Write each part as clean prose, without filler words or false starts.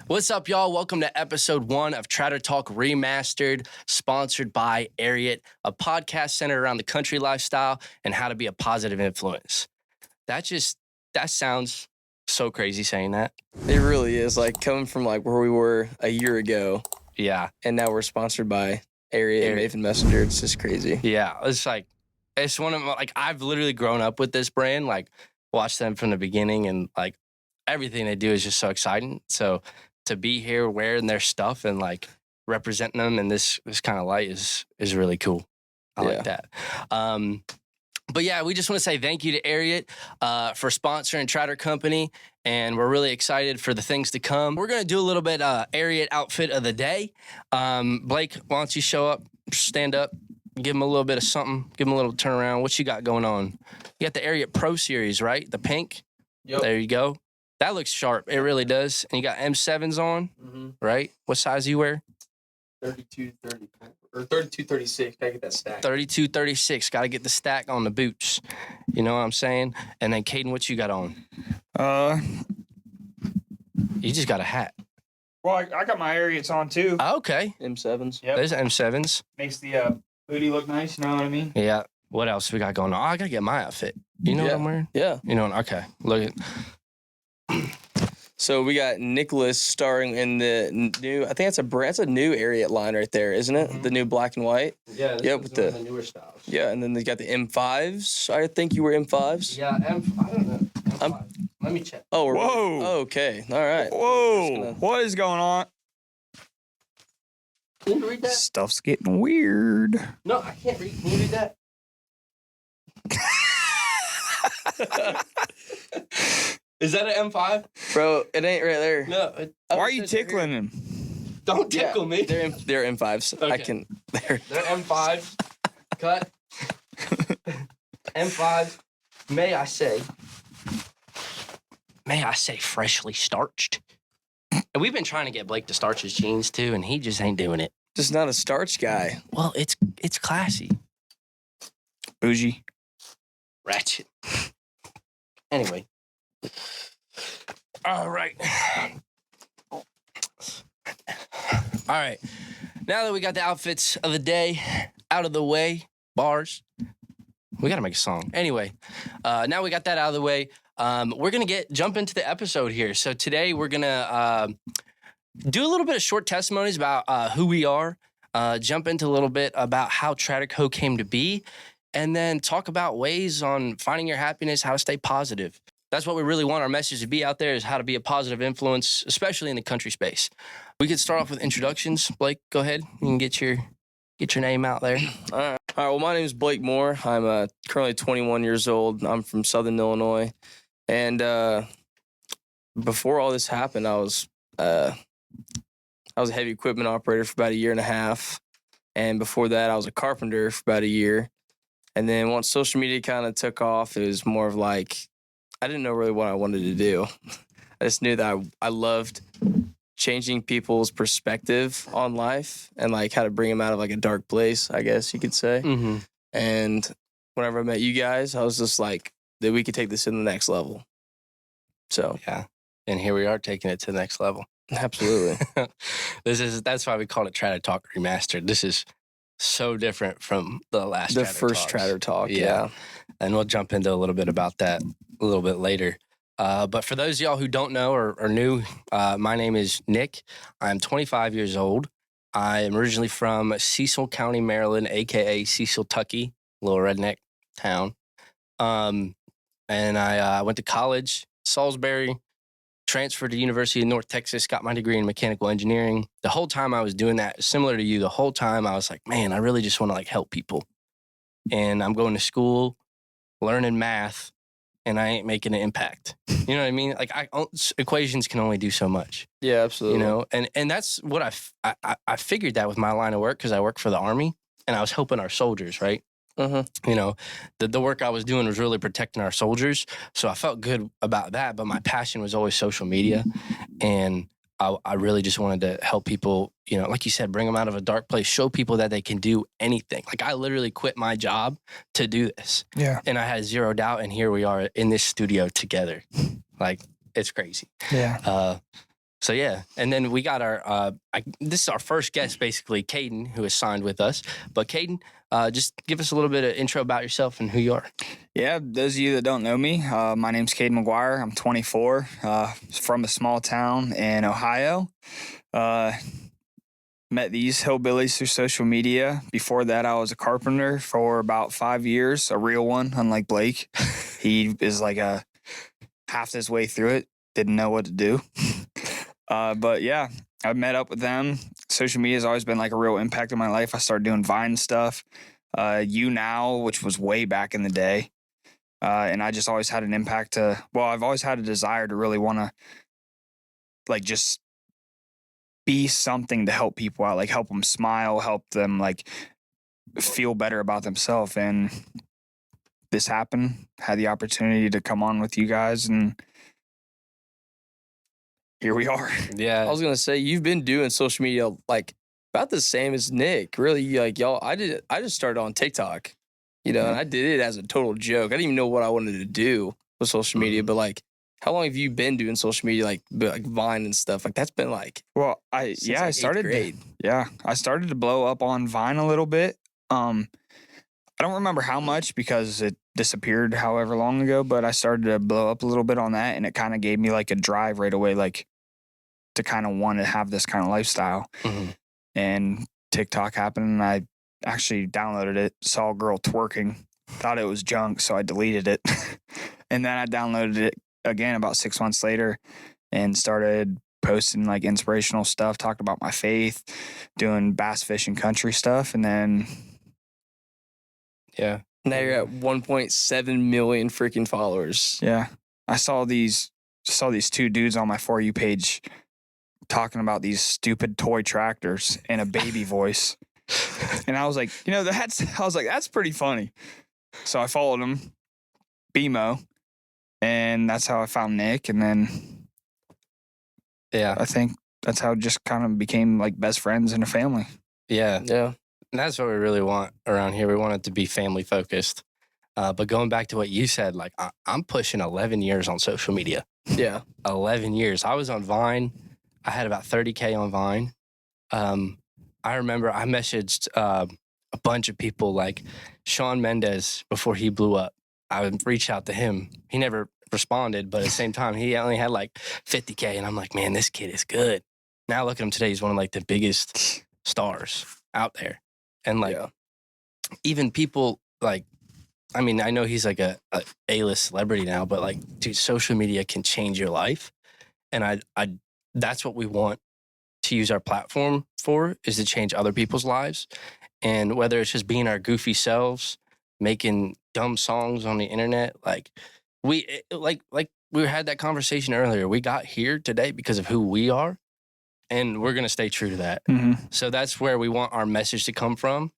What's up, y'all? Welcome to episode 1 of Trotter Talk Remastered, sponsored by Ariat, a podcast centered around the country lifestyle and how to be a positive influence. That sounds so crazy saying that. It really is. Like, coming from like where we were a year ago. Yeah. And now we're sponsored by Ariat and Maven Messenger. It's just crazy. Yeah. It's one of my, like, I've literally grown up with this brand, like, watched them from the beginning, and like everything they do is just so exciting. So to be here wearing their stuff and like representing them in this kind of light is really cool. I like that. But yeah, we just want to say thank you to Ariat for sponsoring Tratter Company, and we're really excited for the things to come. We're going to do a little bit Ariat outfit of the day. Blake, why don't you show up, stand up, give him a little bit of something, give him a little turnaround. What you got going on? You got the Ariat Pro Series, right? The pink? Yep. There you go. That looks sharp. It really does. And you got M7s on, right? What size do you wear? 32, 36. Gotta get that stack. 32, 36. Got to get the stack on the boots. You know what I'm saying? And then, Caden, what you got on? You just got a hat. Well, I got my Ariats on too. Okay. M7s. Yep. There's M7s. Makes the booty look nice, you know what I mean? Yeah. What else we got going on? Oh, I got to get my outfit. You know what I'm wearing? Yeah. You know, okay. Look at. So we got Nicholas starring in the new, I think that's a new Ariat line right there, isn't it? Mm-hmm. The new black and white. Yeah, this is with the newer styles. Yeah, and then they got the M5s. I think you were M5s. Yeah, I don't know. M5. Let me check. Oh, whoa. Okay, all right. Whoa, what is going on? Can you read that? Stuff's getting weird. No, I can't read. Can you read that? Is that an M5? Bro, it ain't right there. No. Why are you tickling him? Don't tickle me. They're M5s. Okay. They're M5s. Cut. M5s. May I say freshly starched. And we've been trying to get Blake to starch his jeans too, and he just ain't doing it. just not a starch guy. Well, it's classy. Bougie. Ratchet. Anyway. All right. All right. Now that we got the outfits of the day out of the way, bars, we got to make a song. Anyway, now we got that out of the way. We're going to jump into the episode here. So today we're going to do a little bit of short testimonies about who we are, jump into a little bit about how Trotter Co. came to be, and then talk about ways on finding your happiness, how to stay positive. That's what we really want our message to be out there, is how to be a positive influence, especially in the country space. We could start off with introductions. Blake, go ahead. You can get your name out there. All right. Well, my name is Blake Moore. I'm currently 21 years old. I'm from Southern Illinois. And before all this happened, I was a heavy equipment operator for about a year and a half. And before that, I was a carpenter for about a year. And then once social media kind of took off, it was more of like, I didn't know really what I wanted to do. I just knew that I loved changing people's perspective on life and like how to bring them out of like a dark place, I guess you could say. Mm-hmm. And whenever I met you guys, I was just like, that we could take this to the next level. So yeah, and here we are taking it to the next level. Absolutely. That's why we call it Trotter Talk Remastered. This is so different from the first Trotter Talk. Yeah. And we'll jump into a little bit about that a little bit later. But for those of y'all who don't know or are new, my name is Nick. I'm 25 years old. I am originally from Cecil County, Maryland, a.k.a. Cecil, Tucky, little redneck town. And I went to college, Salisbury, transferred to University of North Texas, got my degree in mechanical engineering. The whole time I was doing that, similar to you, the whole time I was like, man, I really just want to like help people. And I'm going to school, learning math, and I ain't making an impact. You know what I mean? Like equations can only do so much. Yeah, absolutely. You know, and that's what I figured that with my line of work, because I work for the Army and I was helping our soldiers, right? Mm-hmm. You know, the work I was doing was really protecting our soldiers. So I felt good about that. But my passion was always social media. And I really just wanted to help people, you know, like you said, bring them out of a dark place, show people that they can do anything. Like I literally quit my job to do this. Yeah. And I had zero doubt. And here we are in this studio together. Like it's crazy. Yeah. So yeah, and then we got our this is our first guest, basically, Kaden, who is signed with us. But Kaden, just give us a little bit of intro about yourself and who you are. Yeah, those of you that don't know me, my name's Caden McGuire. I'm 24, from a small town in Ohio. Met these hillbillies through social media. Before that, I was a carpenter for about 5 years, a real one, unlike Blake. He is like half his way through it, didn't know what to do. But yeah, I met up with them. Social media has always been like a real impact in my life. I started doing Vine stuff, Now, which was way back in the day. And I just always had an impact I've always had a desire to really want to like just be something to help people out, like help them smile, help them like feel better about themselves. And this happened, had the opportunity to come on with you guys, and here we are. Yeah, I was gonna say you've been doing social media like about the same as Nick. Really, like y'all. I just started on TikTok, and I did it as a total joke. I didn't even know what I wanted to do with social media, but like, how long have you been doing social media, like Vine and stuff? Like that's been like. Well, I like started. 8th grade. I started to blow up on Vine a little bit. I don't remember how much because it disappeared however long ago, but I started to blow up a little bit on that, and it kind of gave me like a drive right away, like to kind of want to have this kind of lifestyle. Mm-hmm. And TikTok happened, and I actually downloaded it, saw a girl twerking, thought it was junk, so I deleted it. And then I downloaded it again about 6 months later and started posting like inspirational stuff, talked about my faith, doing bass fishing country stuff, and then yeah. Now you're at 1.7 million freaking followers. Yeah. I saw these two dudes on my For You page talking about these stupid toy tractors in a baby voice. And I was like, that's pretty funny. So I followed them, BMO, and that's how I found Nick. And then Yeah, I think that's how it just kind of became like best friends and a family. yeah. Yeah. And that's what we really want around here. We want it to be family focused. But going back to what you said, like I'm pushing 11 years on social media. Yeah. 11 years. I was on Vine. I had about 30K on Vine. I remember I messaged a bunch of people like Shawn Mendes before he blew up. I would reach out to him. He never responded, but at the same time, he only had like 50K. And I'm like, man, this kid is good. Now look at him today. He's one of like the biggest stars out there. And like, even people like, I mean, I know he's like a A-list celebrity now, but like, dude, social media can change your life. And I that's what we want to use our platform for, is to change other people's lives. And whether it's just being our goofy selves, making dumb songs on the internet, like we had that conversation earlier. We got here today because of who we are, and we're going to stay true to that. Mm-hmm. So that's where we want our message to come from,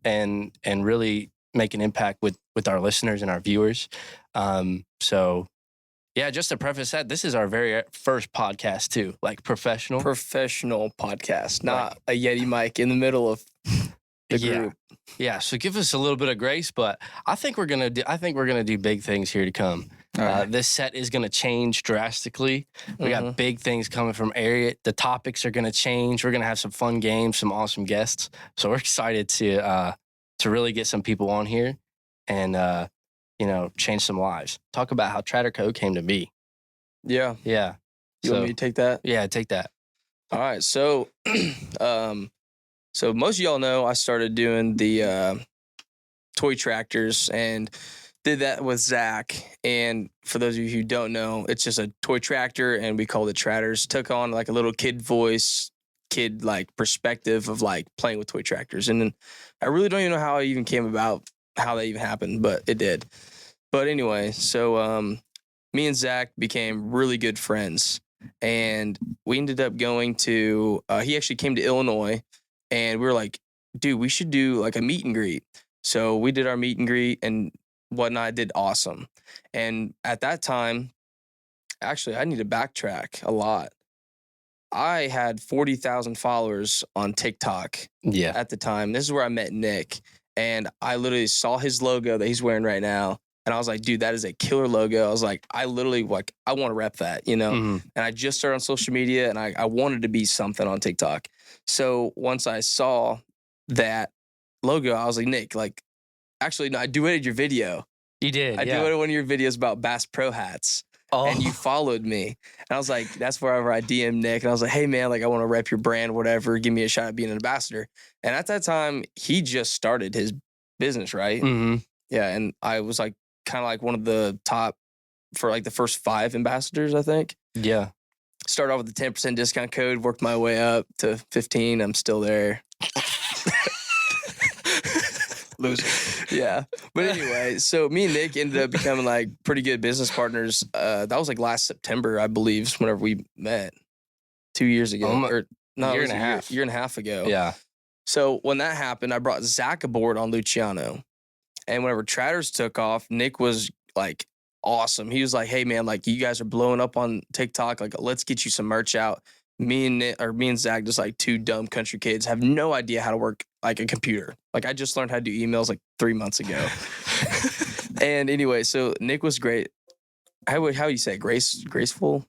and really make an impact with our listeners and our viewers. So yeah, just to preface that, this is our very first podcast too, like professional podcast, not a Yeti mic in the middle of the group. Yeah. So give us a little bit of grace, but I think we're gonna do big things here to come. This set is gonna change drastically. We got big things coming from Ariat. The topics are gonna change. We're gonna have some fun games, some awesome guests. So we're excited to really get some people on here and change some lives. Talk about how Tratter Co. came to be. Yeah. Yeah. You want me to take that? Yeah, take that. All right. So, so most of y'all know I started doing the toy tractors and did that with Zach. And for those of you who don't know, it's just a toy tractor, and we called it Tratters. Took on like a little kid voice, kid like perspective of like playing with toy tractors. And then I really don't even know how I even came about, how that even happened, but it did. But anyway, so me and Zach became really good friends, and we ended up going to, he actually came to Illinois, and we were like, dude, we should do like a meet and greet. So we did our meet and greet and whatnot, did awesome. And at that time, actually, I need to backtrack a lot. I had 40,000 followers on TikTok at the time. This is where I met Nick, and I literally saw his logo that he's wearing right now. And I was like, dude, that is a killer logo. I was like, I literally like, I want to rep that, you know? Mhm. And I just started on social media and I wanted to be something on TikTok. So once I saw that logo, I was like, Nick, like, actually, no, I duetted your video. You did, I yeah. duetted one of your videos about Bass Pro hats. Oh. And you followed me. And I was like, that's wherever I DM Nick. And I was like, hey, man, like, I want to rep your brand, whatever. Give me a shot at being an ambassador. And at that time, he just started his business, right? hmm Yeah. And I was like, kind of like one of the top for like the first 5 ambassadors, I think. Yeah. Started off with the 10% discount code, worked my way up to 15. I'm still there. Loser. Yeah. But anyway, so me and Nick ended up becoming like pretty good business partners. That was like last September, I believe, is whenever we met 2 years ago. Or no, year it was and a half. year and a half ago. Yeah. So when that happened, I brought Zach aboard on Luciano. And whenever Tratters took off, Nick was like awesome. He was like, hey man, like you guys are blowing up on TikTok. Like, let's get you some merch out. Me and Zach, just like 2 dumb country kids, have no idea how to work like a computer. Like I just learned how to do emails like 3 months ago. And anyway, so Nick was great. How you say it? Graceful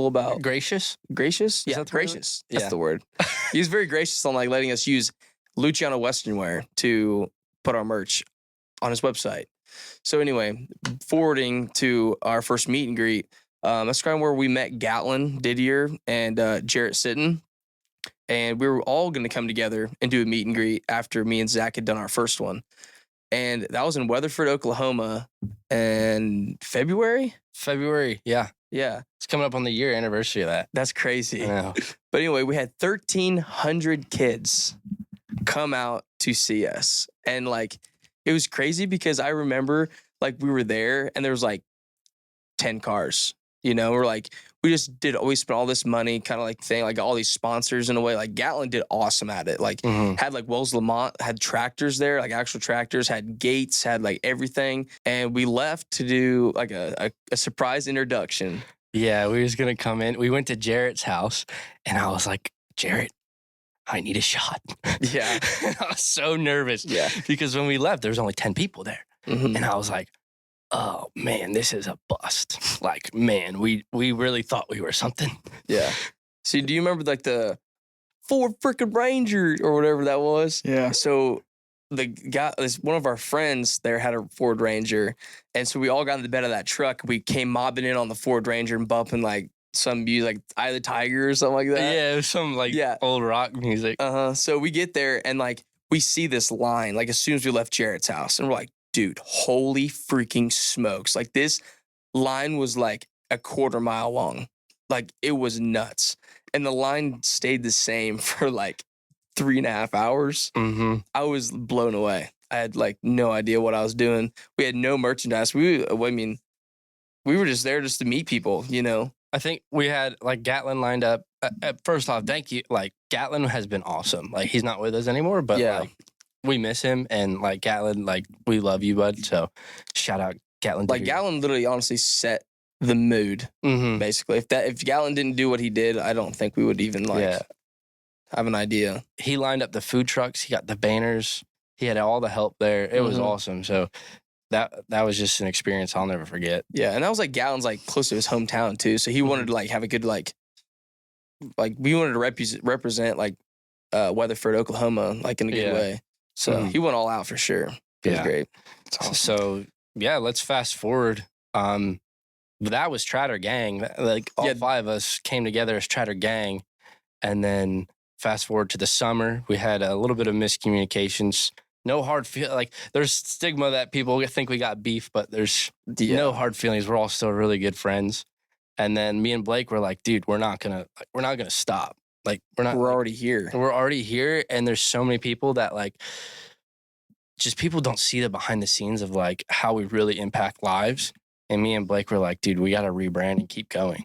about Gracious? gracious? Yeah, that the word? gracious. That's Yeah. the word. He was very gracious on like letting us use Luciano Western Wear to put our merch on his website. So anyway, forwarding to our first meet and greet, that's kind of where we met Gatlin Didier and Jarrett Sitton. And we were all going to come together and do a meet and greet after me and Zach had done our first one. And that was in Weatherford, Oklahoma in February. February. Yeah. Yeah, It's coming up on the year anniversary of that. that's crazy. I know. But anyway, we had 1,300 kids come out to see us. And like, it was crazy because I remember like we were there and there was like 10 cars, you know, we're like, we spent all this money kind of like thing, like all these sponsors in a way. Like Gatlin did awesome at it. Like Mhm. had like Wells Lamont, had tractors there, like actual tractors, had gates, had like everything. And we left to do like a surprise introduction. Yeah, we was gonna come in. We went to Jarrett's house, and I was like, Jarrett, I need a shot. Yeah. I was so nervous. Yeah. Because when we left, there was only 10 people there. Mhm. And I was like, oh man, this is a bust. Like, man, we really thought we were something. Yeah. So do you remember like the Ford freaking Ranger or whatever that was? Yeah. So the guy, one of our friends there had a Ford Ranger. And so we all got in the bed of that truck. We came mobbing in on the Ford Ranger and bumping like some music, like Eye of the Tiger or something like that. Yeah, it was some like Yeah. old rock music. So we get there and like we see this line like as soon as we left Jarrett's house. And we're like, dude, holy freaking smokes. Like this line was like a quarter mile long. Like it was nuts. And the line stayed the same for like 3.5 hours. Mm-hmm. I was blown away. I had like no idea what I was doing. We had no merchandise. We were just there just to meet people, you know? I think we had like Gatlin lined up. First off, thank you. Like Gatlin has been awesome. Like he's not with us anymore, but Yeah. like we miss him. And like Gatlin, like we love you, bud. So shout out Gatlin. Like Gatlin literally honestly set the mood, Mm-hmm. basically. If Gatlin didn't do what he did, I don't think we would even like Yeah. have an idea. He lined up the food trucks. He got the banners. He had all the help there. It was Mhm. awesome. So that was just an experience I'll never forget. Yeah, and that was like Gatlin's like close to his hometown too. So he wanted to like have a good like we wanted to represent like Weatherford, Oklahoma, like in a good Yeah. way. So Mhm. he went all out for sure. It was Yeah. great. It's awesome. So yeah, let's fast forward. That was Tratter Gang. Like all Yeah. 5 of us came together as Tratter Gang, and then fast forward to the summer, we had a little bit of miscommunications. No hard feel like there's stigma that people think we got beef, but there's no hard feelings. We're all still really good friends. And then me and Blake were like, dude, we're not gonna stop. Like We're already here. we're already here, and there's so many people that like just people don't see the behind the scenes of like how we really impact lives. And me and Blake were like, dude, we got to rebrand and keep going.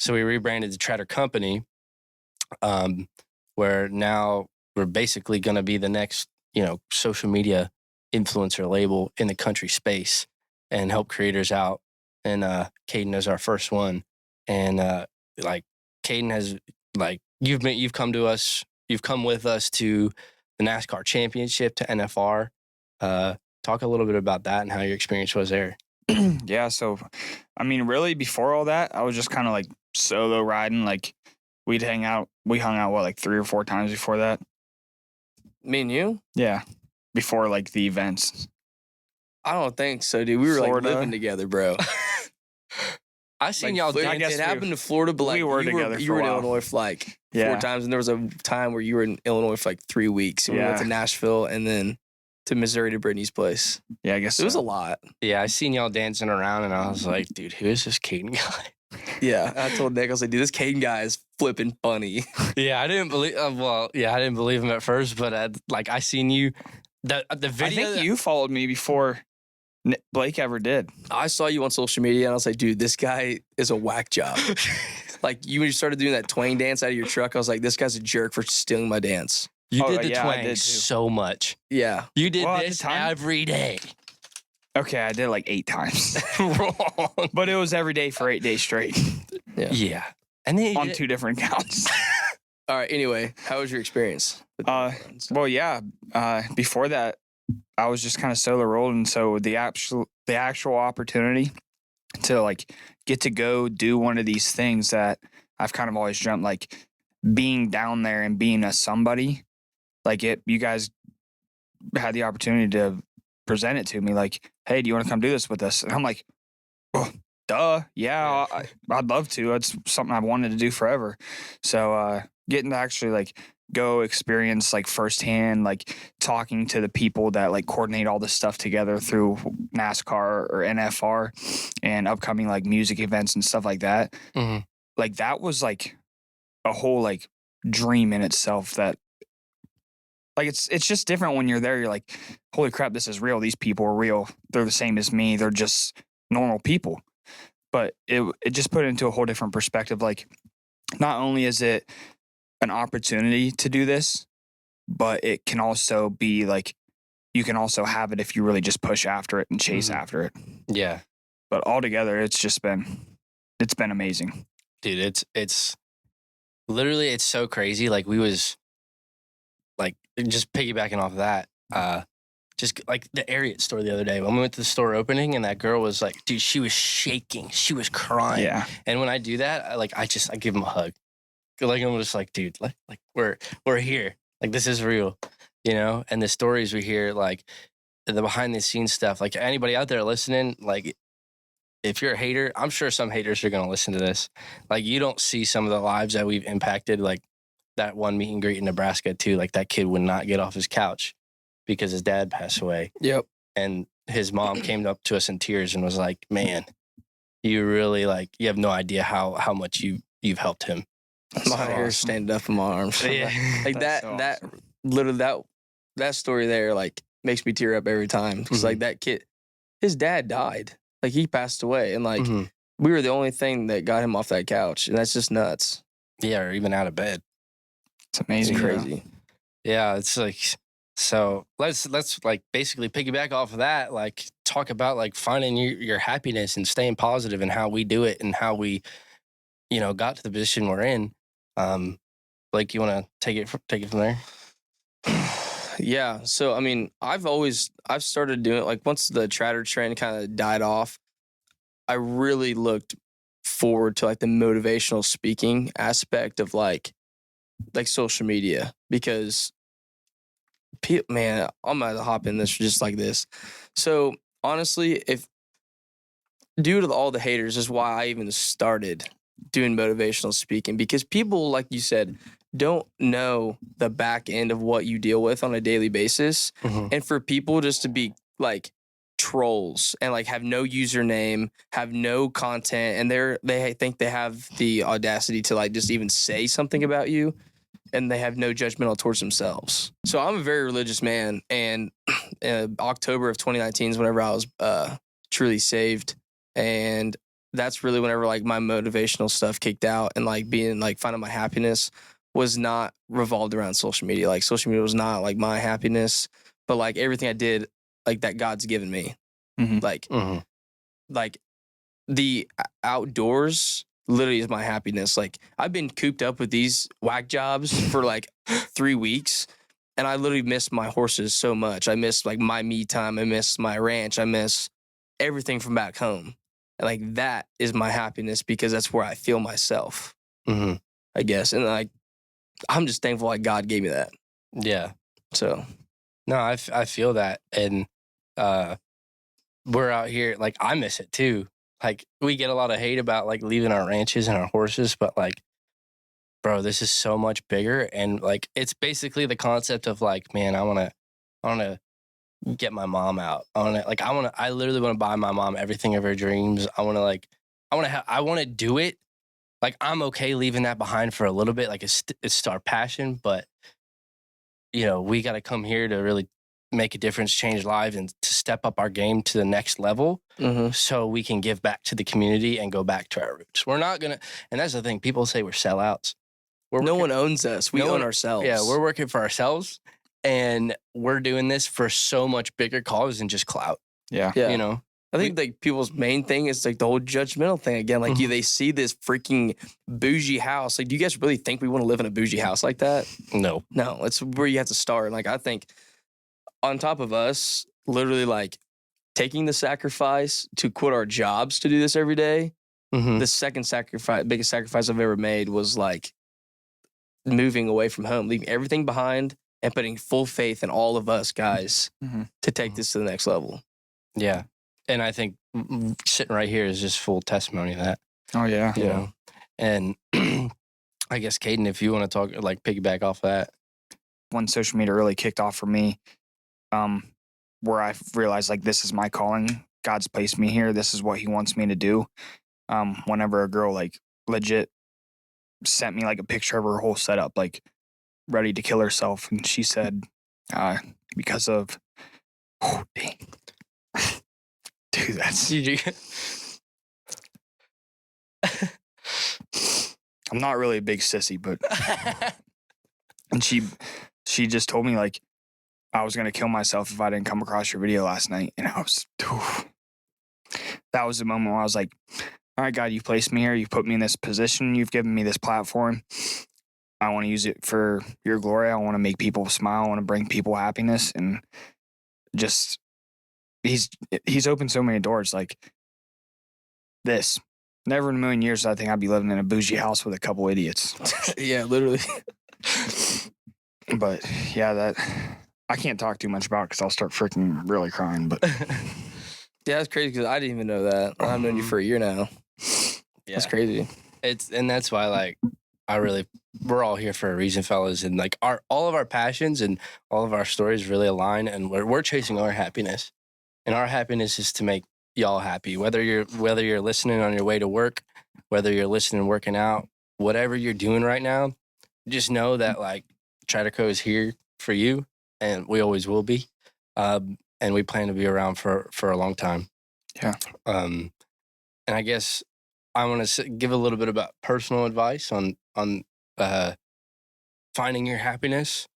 So we rebranded the Trotter Company, where now we're basically going to be the next, social media influencer label in the country space and help creators out. And Kaden is our first one. And like Kaden has like you've come with us to the NASCAR championship, to NFR. talk a little bit about that and how your experience was there. Yeah, so I mean, really, before all that, I was just kind of like solo riding. Like we'd hang out. We hung out like 3 or 4 times before that. Me and you? Yeah, before like the events. I don't think so, dude. We were Florida. like living together, bro. I seen Like, y'all it, I guess it happened to Florida, but like we were together you for a were in while. Illinois for like Yeah. 4 times, and there was a time where you were in Illinois for like 3 weeks, and we went Yeah. to Nashville and then to Missouri to Brittany's place. Yeah, I guess It was a so. lot. Yeah, I seen y'all dancing around, and I was like, dude, who is this Caden guy? Yeah, I told Nick, I was like, dude, this Caden guy is flipping funny. Yeah, I didn't believe. I didn't believe him at first, but I seen you. The I video. think you followed me before Blake ever did. I saw you on social media, and I was like, dude, this guy is a whack job. Like, when you started doing that twang dance out of your truck, I was like, this guy's a jerk for stealing my dance. You Oh, did the yeah, I twang did too. so much. Yeah. You did Well, at the this time- every day. Okay, I did it like 8 times, Wrong. but it was every day for 8 days straight Yeah. And then you on did- 2 different counts. All right, anyway, how was your experience? Well, yeah. Before that, I was just kind of solo rolling. So the actual opportunity to like get to go do one of these things that I've kind of always dreamt, like being down there and being a somebody, like you guys had the opportunity to present it to me, like, hey, do you want to come do this with us? And I'm like, oh, duh, yeah, I'd love to. It's something I've wanted to do forever. So getting to actually like go experience like firsthand, like talking to the people that like coordinate all this stuff together through NASCAR or NFR and upcoming like music events and stuff like that. Mhm. Like that was like a whole like dream in itself. That like it's just different when you're there. You're like, holy crap, this is real. These people are real. They're the same as me. They're just normal people. But it just put it into a whole different perspective. Like, not only is it an opportunity to do this, but it can also be like, you can also have it if you really just push after it and chase Mhm. after it. Yeah. But altogether, it's been amazing. Dude, it's literally, it's so crazy. Like we was like just piggybacking off of that, just like the Ariat store the other day when we went to the store opening, and that girl was like, dude, she was shaking, she was crying. Yeah. And when I do that, I give him a hug. Like I'm just like, dude, like we're here. Like this is real, you know. And the stories we hear, like the behind the scenes stuff. Like anybody out there listening, like if you're a hater, I'm sure some haters are gonna listen to this. Like you don't see some of the lives that we've impacted. Like that one meet and greet in Nebraska too. Like that kid would not get off his couch because his dad passed away. Yep. And his mom came up to us in tears and was like, "Man, you really like you have no idea how much you've helped him." My so hair's awesome. standing up in my arms. Yeah. Like That's that so awesome. literally that story there like makes me tear up every time because like that kid, his dad died, like he passed away, and like Mhm. we were the only thing that got him off that couch, and that's just nuts. Yeah, or even out of bed. It's It's amazing. crazy. Yeah, it's like so. Let's like basically piggyback off of that. Like talk about like finding your happiness and staying positive and how we do it and how we, got to the position we're in. Blake, you want to take it from there? Yeah. So I mean, I've started doing it like once the Tratter trend kind of died off, I really looked forward to like the motivational speaking aspect of like social media because man, I'm gonna hop in this just like this. So honestly, if due to all the haters is why I even started doing motivational speaking, because people, like you said, don't know the back end of what you deal with on a daily basis. And for people just to be like trolls and like have no username, have no content, and they think they have the audacity to like just even say something about you, and they have no judgmental towards themselves. So I'm a very religious man, and October of 2019 is whenever I was truly saved, and that's really whenever like my motivational stuff kicked out, and like being like finding my happiness was not revolved around social media. Like social media was not like my happiness, but like everything I did, like that God's given me, Mhm. like the outdoors literally is my happiness. Like I've been cooped up with these whack jobs for like 3 weeks, And I literally miss my horses so much. I miss like my me time. I miss my ranch. I miss everything from back home. And like that is my happiness because that's where I feel myself, I guess. And like, I'm just thankful like God gave me that. Yeah. So, No, I feel that. And we're out here, like, I miss it too. Like, we get a lot of hate about like leaving our ranches and our horses, but like, bro, this is so much bigger. And like, it's basically the concept of like, man, I want to get my mom out. I literally want to buy my mom everything of her dreams. I want to do it. Like, I'm okay leaving that behind for a little bit. Like, it's our passion, but you know, we got to come here to really make a difference, change lives, and to step up our game to the next level so we can give back to the community and go back to our roots. We're not going to, and that's the thing, people say we're sellouts. No one owns us. We own ourselves. Yeah, we're working for ourselves, and we're doing this for so much bigger cause than just clout. Yeah. You know? I think like people's main thing is like the whole judgmental thing again. Like they see this freaking bougie house. Like, do you guys really think we want to live in a bougie house like that? No. It's where you have to start. Like, I think on top of us, literally like taking the sacrifice to quit our jobs to do this every day. The second biggest sacrifice I've ever made was like moving away from home, leaving everything behind and putting full faith in all of us guys to take this to the next level. Yeah. And I think sitting right here is just full testimony of that. Oh, yeah. You know? And I guess, Caden, if you want to talk, like, piggyback off that. When social media really kicked off for me, where I realized, like, this is my calling. God's placed me here. This is what he wants me to do. Whenever a girl, like, legit sent me, like, a picture of her whole setup, like, ready to kill herself. And she said, because of, oh, dang. Dude, that's... I'm not really a big sissy, but... And she just told me, like, I was going to kill myself if I didn't come across your video last night. And I was... That was the moment where I was like, all right, God, you placed me here. You put me in this position. You've given me this platform. I want to use it for your glory. I want to make people smile. I want to bring people happiness. And just... He's opened so many doors, like this. Never in a million years I think I'd be living in a bougie house with a couple idiots. Yeah, literally. But yeah, that I can't talk too much about because I'll start freaking really crying. But yeah, that's crazy because I didn't even know that. I've known you for a year now. Yeah. That's crazy. And that's why, like, we're all here for a reason, fellas, and like all of our passions and all of our stories really align, and we're chasing our happiness. And our happiness is to make y'all happy. Whether you're listening on your way to work, whether you're listening working out, whatever you're doing right now, just know that like Tratter Co is here for you, and we always will be. And we plan to be around for a long time. Yeah. And I guess I want to give a little bit about personal advice on finding your happiness.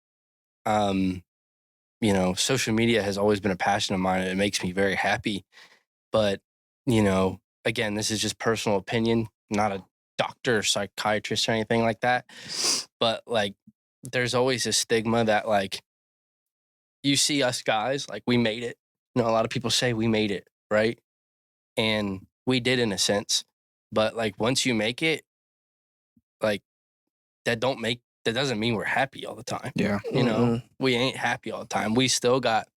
You know, social media has always been a passion of mine, and it makes me very happy. But, you know, again, this is just personal opinion, not a doctor or psychiatrist or anything like that. But, like, there's always a stigma that, like, you see us guys, like, we made it. You know, a lot of people say we made it, right? And we did in a sense. But, like, once you make it, like, that doesn't mean we're happy all the time. Yeah. You know, we ain't happy all the time. We still got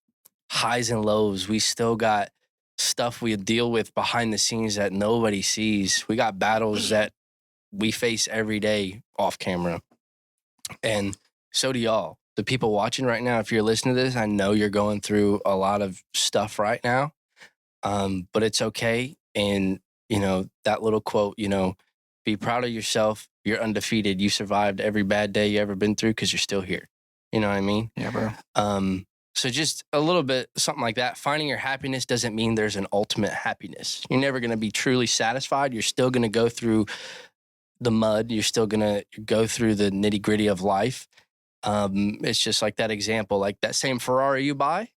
highs and lows. We still got stuff we deal with behind the scenes that nobody sees. We got battles that we face every day off camera. And so do y'all. The people watching right now, if you're listening to this, I know you're going through a lot of stuff right now. But it's okay. And, you know, that little quote, you know, be proud of yourself. You're undefeated. You survived every bad day you ever been through because you're still here. You know what I mean? Yeah, bro. So just a little bit, something like that. Finding your happiness doesn't mean there's an ultimate happiness. You're never going to be truly satisfied. You're still going to go through the mud. You're still going to go through the nitty gritty of life. It's just like that example, like that same Ferrari you buy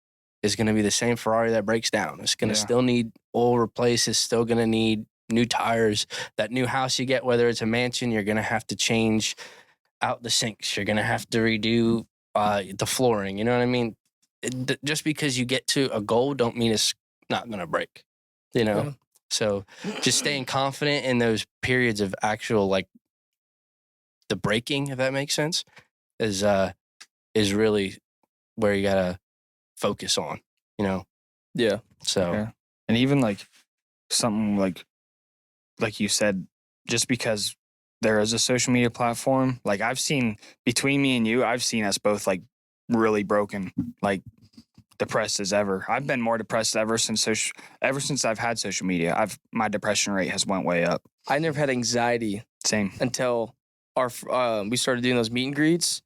is going to be the same Ferrari that breaks down. It's going to still need oil replaced. It's still going to need new tires. That new house you get, whether it's a mansion, you're going to have to change out the sinks. You're going to have to redo the flooring. You know what I mean? Just because you get to a goal don't mean it's not going to break, you know? Yeah. So just staying confident in those periods of actual, like, the breaking, if that makes sense, is really where you got to focus on, you know? Yeah. So, Yeah. And even like something like you said, just because there is a social media platform, like I've seen between me and you, I've seen us both like really broken, like depressed as ever. I've been more depressed ever since I've had social media. My depression rate has went way up. I never had anxiety Same. until we started doing those meet and greets,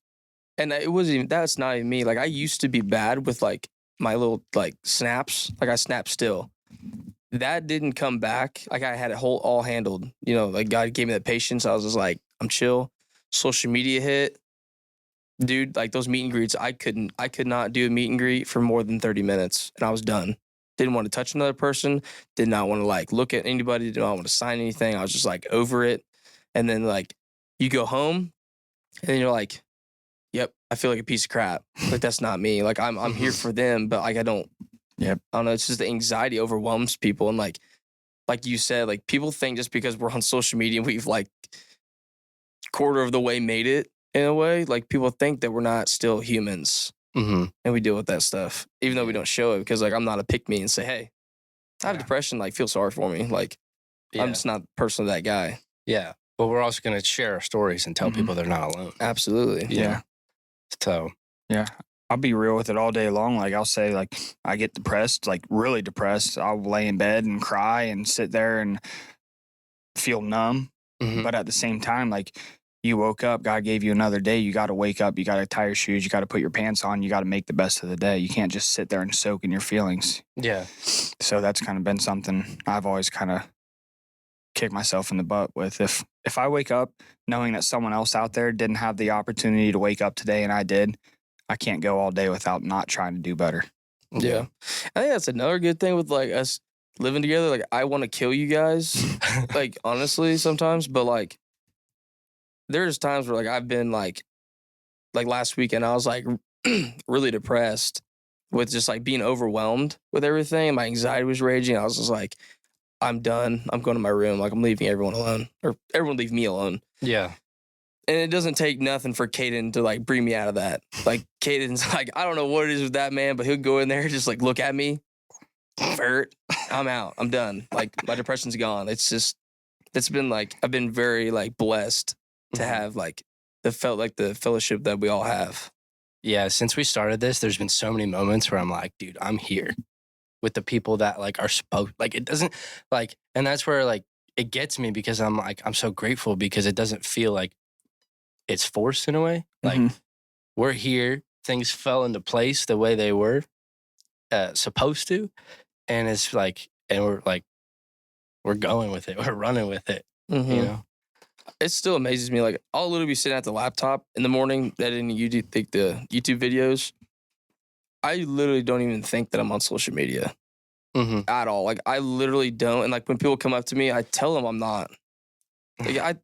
and it wasn't even that's not even me. Like I used to be bad with like my little like snaps. Like I snap still. That didn't come back. Like I had it all handled. You know, like God gave me the patience. I was just like, I'm chill. Social media hit. Dude, like those meet and greets, I could not do a meet and greet for more than 30 minutes and I was done. Didn't want to touch another person, did not want to like look at anybody, did not want to sign anything. I was just like over it. And then like you go home and then you're like, yep, I feel like a piece of crap. Like that's not me. Like I'm here for them, but like I don't know, it's just the anxiety overwhelms people. And like you said, like people think just because we're on social media, we've like quarter of the way made it. In a way, like people think that we're not still humans, and we deal with that stuff, even though we don't show it. Because like I'm not a pick me and say, "Hey, I have depression." Like feel sorry for me. Like I'm just not personally that guy. yeah. But we're also going to share our stories and tell people they're not alone. Absolutely. Yeah. So yeah, I'll be real with it all day long. Like I'll say, like I get depressed, like really depressed. I'll lay in bed and cry and sit there and feel numb. But at the same time, like. You woke up, God gave you another day. You got to wake up. You got to tie your shoes. You got to put your pants on. You got to make the best of the day. You can't just sit there and soak in your feelings. yeah. So that's kind of been something I've always kind of kicked myself in the butt with. If I wake up knowing that someone else out there didn't have the opportunity to wake up today and I did, I can't go all day without not trying to do better. Yeah. I think that's another good thing with like us living together. Like I want to kill you guys, like honestly sometimes, but like there's times where like I've been like last weekend I was like really depressed with just like being overwhelmed with everything. My anxiety was raging. I was just like, I'm done. I'm going to my room. Like I'm leaving everyone alone, or everyone leave me alone. Yeah. And it doesn't take nothing for Caden to like bring me out of that. Like Caden's like, I don't know what it is with that man, but he'll go in there and just like look at me. Vert, I'm out. I'm done. Like my depression's gone. It's been like I've been very like blessed to have like the fellowship that we all have. Yeah, since we started this, there's been so many moments where I'm like, dude, I'm here with the people that like are supposed, like it doesn't like, and that's where like it gets me because I'm like, I'm so grateful because it doesn't feel like it's forced in a way. Like we're here, things fell into place the way they were supposed to. And it's like, and we're going with it. We're running with it, you know? It still amazes me. Like I'll literally be sitting at the laptop in the morning editing the YouTube videos. I literally don't even think that I'm on social media at all. Like I literally don't. And like when people come up to me, I tell them I'm not. Like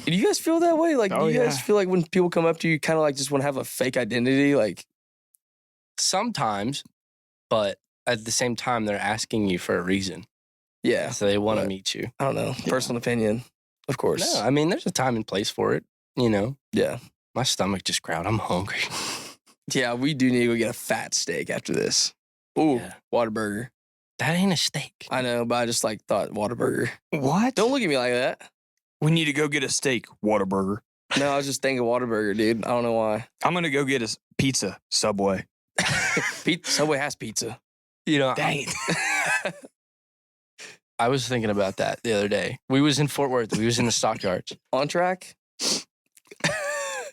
do you guys feel that way? Like do you guys feel like when people come up to you, kind of like just want to have a fake identity? Like sometimes, but at the same time, they're asking you for a reason. Yeah. So they want to meet you. I don't know. Personal opinion. Of course. No, I mean, there's a time and place for it, you know? Yeah. My stomach just growled. I'm hungry. Yeah, we do need to go get a fat steak after this. Ooh, Whataburger. That ain't a steak. I know, but I just like thought Whataburger. What? Don't look at me like that. We need to go get a steak, Whataburger. No, I was just thinking Whataburger, dude. I don't know why. I'm going to go get a pizza, Subway. Subway has pizza. You know, dang it. I was thinking about that the other day. We was in Fort Worth. We was in the stockyards. On track?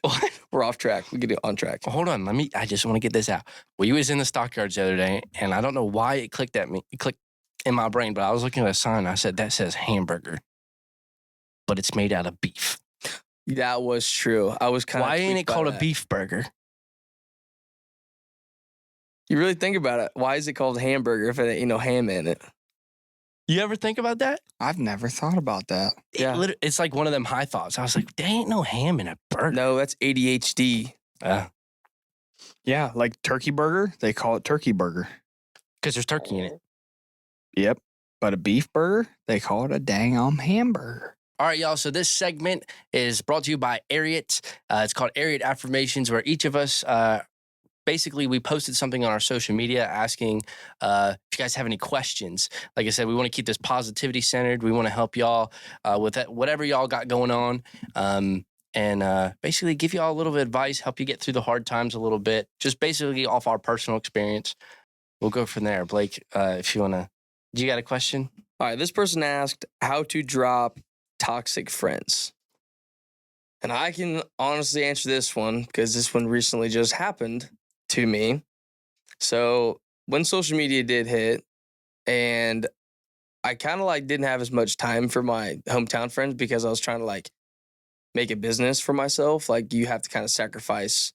What? We're off track. We get it on track. Hold on. I just want to get this out. We was in the stockyards the other day, and I don't know why it clicked at me. It clicked in my brain, but I was looking at a sign. I said, that says hamburger, but it's made out of beef. That was true. I was kind of. Why ain't it called a beef burger? You really think about it. Why is it called hamburger if it ain't no ham in it? You ever think about that? I've never thought about that. Yeah. It's like one of them high thoughts. I was like, there ain't no ham in a burger. No, that's ADHD. Yeah, like turkey burger, they call it turkey burger. Because there's turkey in it. Yep. But a beef burger, they call it a dang hamburger. All right, y'all. So this segment is brought to you by Ariat. It's called Ariat Affirmations, where each of us, basically, we posted something on our social media asking if you guys have any questions. Like I said, we want to keep this positivity centered. We want to help y'all with that, whatever y'all got going on. And basically give y'all a little bit of advice, help you get through the hard times a little bit, just basically off our personal experience. We'll go from there. Blake, if you want to, do you got a question? All right, this person asked how to drop toxic friends. And I can honestly answer this one because this one recently just happened to me. So when social media did hit, and I kind of like didn't have as much time for my hometown friends because I was trying to like make a business for myself. Like you have to kind of sacrifice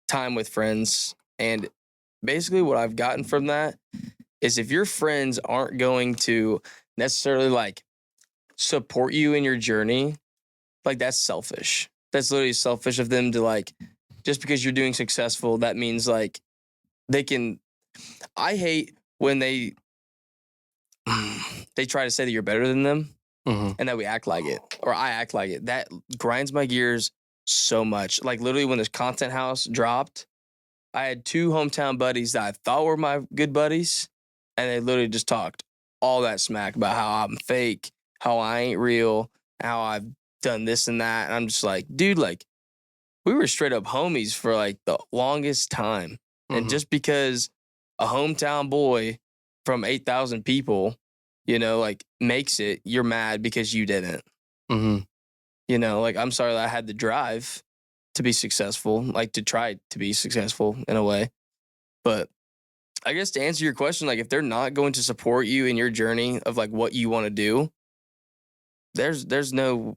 time with friends. And basically what I've gotten from that is if your friends aren't going to necessarily like support you in your journey, like that's selfish. That's literally selfish of them to like, just because you're doing successful, that means like they can, I hate when they try to say that you're better than them and that we act like it, or I act like it. That grinds my gears so much. Like literally when this content house dropped, I had 2 hometown buddies that I thought were my good buddies, and they literally just talked all that smack about how I'm fake, how I ain't real, how I've done this and that. And I'm just like, dude, like we were straight up homies for like the longest time. And just because a hometown boy from 8,000 people, you know, like makes it, you're mad because you didn't. You know, like I'm sorry that I had the drive to be successful, like to try to be successful in a way. But I guess to answer your question, like if they're not going to support you in your journey of like what you want to do, there's no,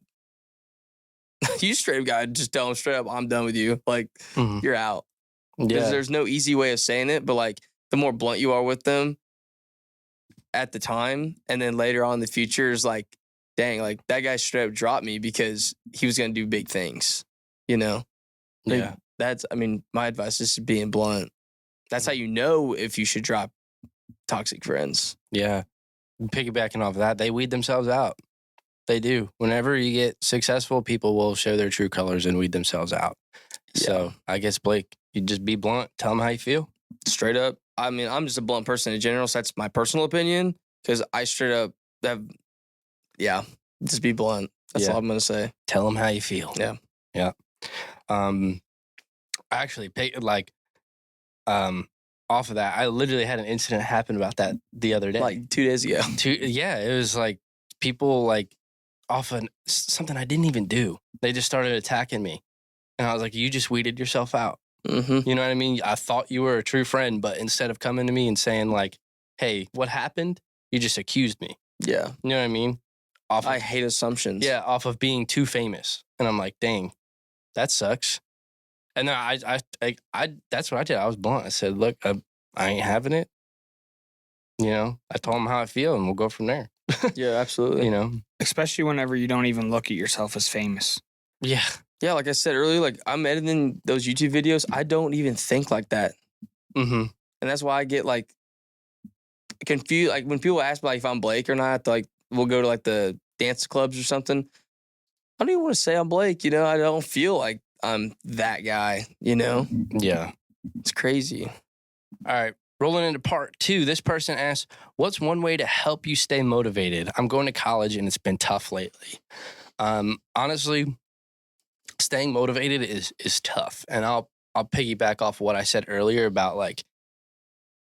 you straight up gotta just tell them straight up, I'm done with you. Like you're out. Because there's no easy way of saying it, but like the more blunt you are with them at the time, and then later on in the future is like, dang, like that guy straight up dropped me because he was gonna do big things, you know? Like, Yeah. that's, I mean, my advice is being blunt. That's how you know if you should drop toxic friends. Yeah. Piggybacking off of that, they weed themselves out. They do. Whenever you get successful, people will show their true colors and weed themselves out. Yeah. So I guess, Blake, you just be blunt. Tell them how you feel. Straight up. I mean, I'm just a blunt person in general, so that's my personal opinion. Because I straight up have, just be blunt. That's all I'm gonna say. Tell them how you feel. Yeah. Yeah. I actually off of that, I literally had an incident happen about that the other day. Like 2 days ago. It was like people like often something I didn't even do. They just started attacking me. And I was like, you just weeded yourself out. You know what I mean? I thought you were a true friend, but instead of coming to me and saying like, hey, what happened? You just accused me. Yeah. You know what I mean? I hate assumptions. Yeah, off of being too famous. And I'm like, dang, that sucks. And then I that's what I did. I was blunt. I said, look, I ain't having it. You know, I told him how I feel and we'll go from there. Yeah, absolutely. You know? Especially whenever you don't even look at yourself as famous. Yeah. Yeah, like I said earlier, like I'm editing those YouTube videos. I don't even think like that. And that's why I get like confused. Like when people ask me like if I'm Blake or not, like we'll go to like the dance clubs or something. I don't even want to say I'm Blake, you know? I don't feel like I'm that guy, you know? Yeah. It's crazy. All right. Rolling into part 2, this person asks, what's one way to help you stay motivated? I'm going to college and it's been tough lately. Honestly, staying motivated is tough. And I'll piggyback off what I said earlier about like,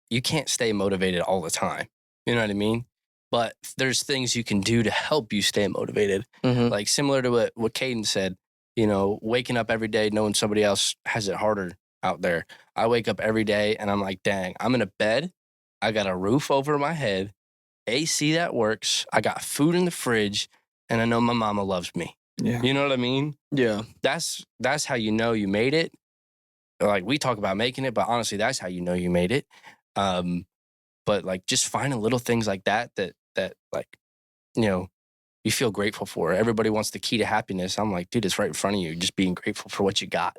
you can't stay motivated all the time. You know what I mean? But there's things you can do to help you stay motivated. Like similar to what Caden said, you know, waking up every day knowing somebody else has it harder out there. I wake up every day and I'm like, dang, I'm in a bed. I got a roof over my head, AC that works. I got food in the fridge, and I know my mama loves me. Yeah. You know what I mean? Yeah. That's how you know you made it. Like we talk about making it, but honestly, that's how you know you made it. But like just finding little things like that like, you know, you feel grateful for. Everybody wants the key to happiness. I'm like, dude, it's right in front of you. Just being grateful for what you got.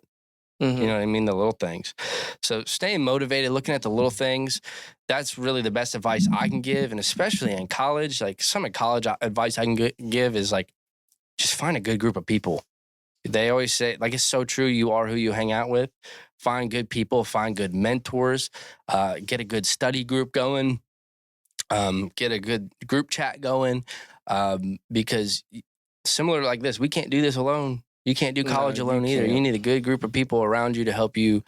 Mhm. You know what I mean? The little things. So staying motivated, looking at the little things, that's really the best advice I can give. And especially in college, like some of college advice I can give is like, just find a good group of people. They always say, like, it's so true. You are who you hang out with. Find good people, find good mentors, get a good study group going, get a good group chat going. Because similar like this, we can't do this alone. You can't do college No, alone you either. You can't. need a good group of people around you to help you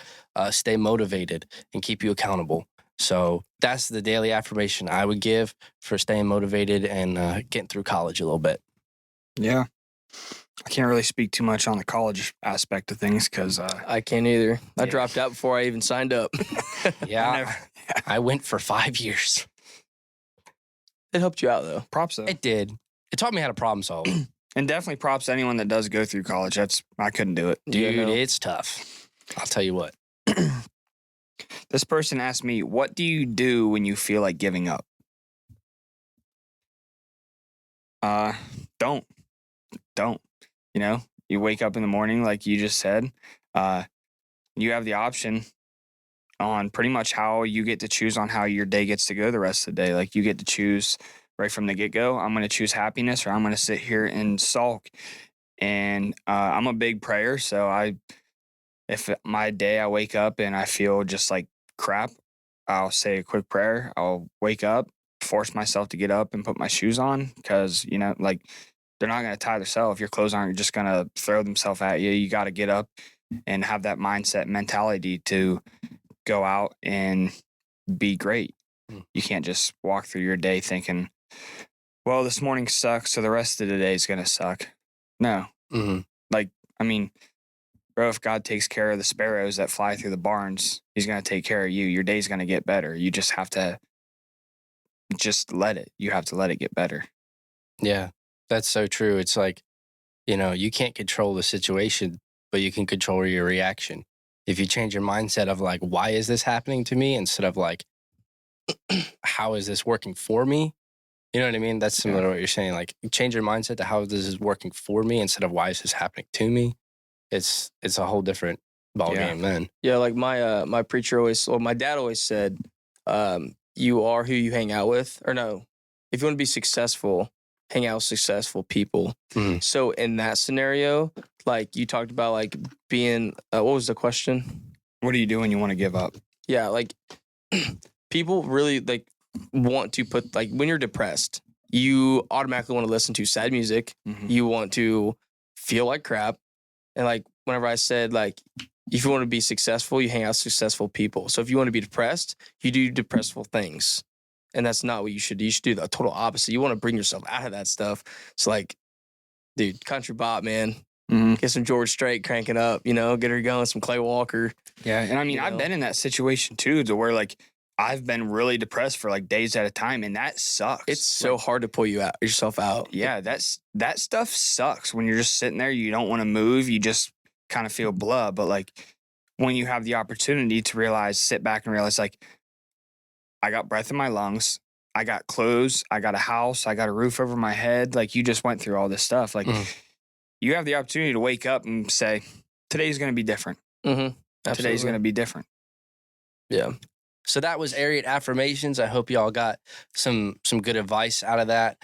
stay motivated and keep you accountable. So that's the daily affirmation I would give for staying motivated and getting through college a little bit. Yeah. I can't really speak too much on the college aspect of things because I can't either. I Yeah. dropped out before I even signed up. Yeah, I went for 5 years. It helped you out though. props though. It did. It taught me how to problem solve. And definitely props to anyone that does go through college. I couldn't do it. Dude, Yeah, no. it's tough. I'll tell you what. This person asked me, what do you do when you feel like giving up? Don't. You know, you wake up in the morning, like you just said, you have the option on pretty much how you get to choose on how your day gets to go the rest of the day. Like you get to choose right from the get-go. I'm going to choose happiness or I'm going to sit here and sulk. And I'm a big prayer. So if my day I wake up and I feel just like crap, I'll say a quick prayer. I'll wake up, force myself to get up and put my shoes on because, you know, like they're not going to tie themselves. Your clothes aren't just going to throw themselves at you. You got to get up and have that mindset mentality to go out and be great. You can't just walk through your day thinking, well, this morning sucks, so the rest of the day is going to suck. No. Mm-hmm. Like, I mean, bro, if God takes care of the sparrows that fly through the barns, he's going to take care of you. Your day's going to get better. You just have to let it. You have to let it get better. Yeah, that's so true. It's like, you know, you can't control the situation, but you can control your reaction. If you change your mindset of like, why is this happening to me? Instead of like, how is this working for me? You know what I mean? That's similar to what you're saying. Like, change your mindset to how this is working for me instead of why is this happening to me. It's a whole different ballgame then. Yeah, like my preacher my dad always said, you are who you hang out with. Or no, if you want to be successful, hang out with successful people. Mhm. So in that scenario, like you talked about like being, what was the question? What do you do when you want to give up? Yeah, like people really like want to put, like when you're depressed, you automatically want to listen to sad music. Mhm. You want to feel like crap. And like whenever I said like, if you want to be successful, you hang out with successful people. So if you want to be depressed, you do depressful things. And that's not what you should do. You should do the total opposite. You want to bring yourself out of that stuff. It's like, dude, country bop, man. Mhm. Get some George Strait cranking up, you know, get her going, some Clay Walker. Yeah. And I mean, You I've know? been in that situation too, to where like I've been really depressed for like days at a time. And that sucks. It's so hard to pull yourself out. Yeah, that stuff sucks when you're just sitting there. You don't want to move. You just kind of feel blah. But like when you have the opportunity to sit back and realize, like, I got breath in my lungs, I got clothes, I got a house, I got a roof over my head. Like you just went through all this stuff. Like you have the opportunity to wake up and say, today's going to be different. Mm-hmm. Today's going to be different. Yeah. So that was Ariat affirmations. I hope y'all got some good advice out of that.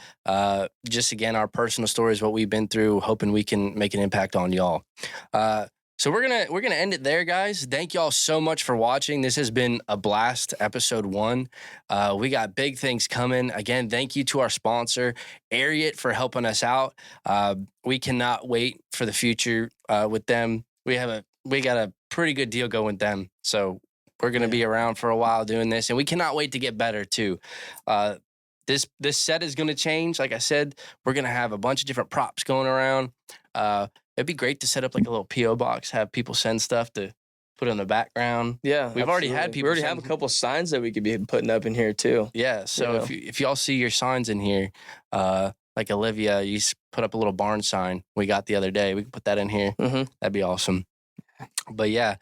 Just again, our personal stories, what we've been through, hoping we can make an impact on y'all. So we're gonna end it there, guys. Thank y'all so much for watching. This has been a blast, episode 1. We got big things coming. Again, thank you to our sponsor, Ariat, for helping us out. We cannot wait for the future with them. We got a pretty good deal going with them. So we're going to be around for a while doing this, and we cannot wait to get better too. This set is going to change. Like I said, we're going to have a bunch of different props going around. It'd be great to set up like a little P.O. box, have people send stuff to put in the background. Yeah. We've already had absolutely. people We already send- have a couple signs that we could be putting up in here too. Yeah, so You know. if y'all see your signs in here, like Olivia, you put up a little barn sign we got the other day. We can put that in here. Mm-hmm. That'd be awesome. But yeah,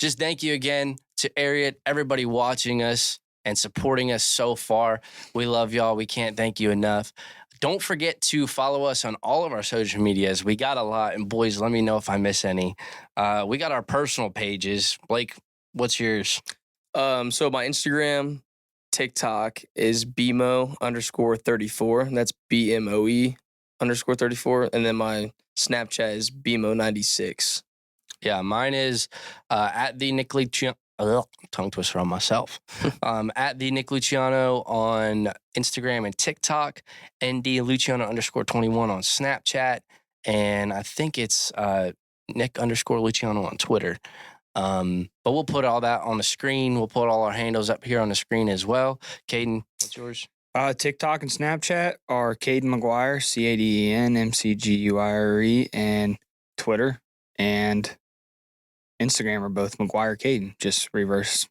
just thank you again to Ariat, everybody watching us and supporting us so far. We love y'all. We can't thank you enough. don't forget to follow us on all of our social medias. We got a lot, and boys, let me know if I miss any. We got our personal pages. Blake, what's yours? So my Instagram, TikTok is BMO_34. That's BMOE_34. And then my Snapchat is BMO96. Yeah, mine is at the Nick Luciano. Tongue twister on myself. At the Nick Luciano on Instagram and TikTok, ND Luciano_21 on Snapchat, and I think it's Nick_Luciano on Twitter. But we'll put all that on the screen. We'll put all our handles up here on the screen as well. Caden, what's yours? TikTok and Snapchat are Caden McGuire, CADEN MCGUIRE, and Twitter and Instagram are both McGuire Caden, just reverse.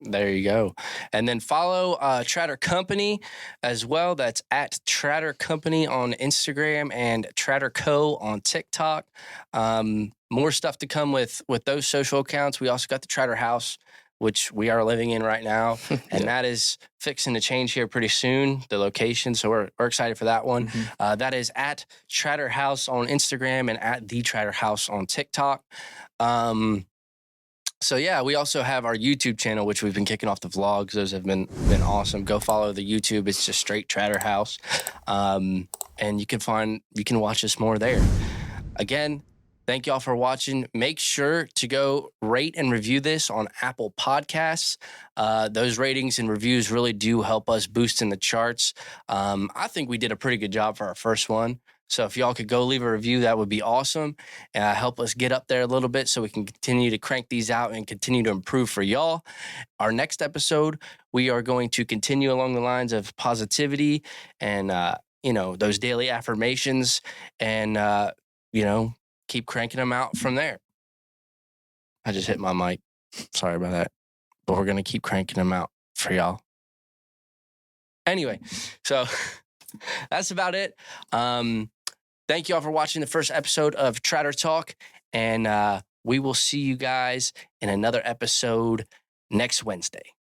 There you go. And then follow Trotter Company as well. That's at Trotter Company on Instagram and Trotter Co on TikTok. More stuff to come with those social accounts. We also got the Trotter House, which we are living in right now. And that is fixing to change here pretty soon, the location. So we're excited for that one. Mm-hmm. That is at Trotter House on Instagram and at the Trotter House on TikTok. So yeah, we also have our YouTube channel, which we've been kicking off the vlogs. Those have been awesome. Go follow the YouTube. It's just straight Trotter House. And you can watch us more there. Again, thank y'all for watching. Make sure to go rate and review this on Apple Podcasts. Those ratings and reviews really do help us boost in the charts. I think we did a pretty good job for our first one. So if y'all could go leave a review, that would be awesome. Help us get up there a little bit so we can continue to crank these out and continue to improve for y'all. Our next episode, we are going to continue along the lines of positivity and, those daily affirmations and, keep cranking them out from there. I just hit my mic. Sorry about that. But we're going to keep cranking them out for y'all. Anyway, so that's about it. Thank you all for watching the first episode of Trotter Talk, and we will see you guys in another episode next Wednesday.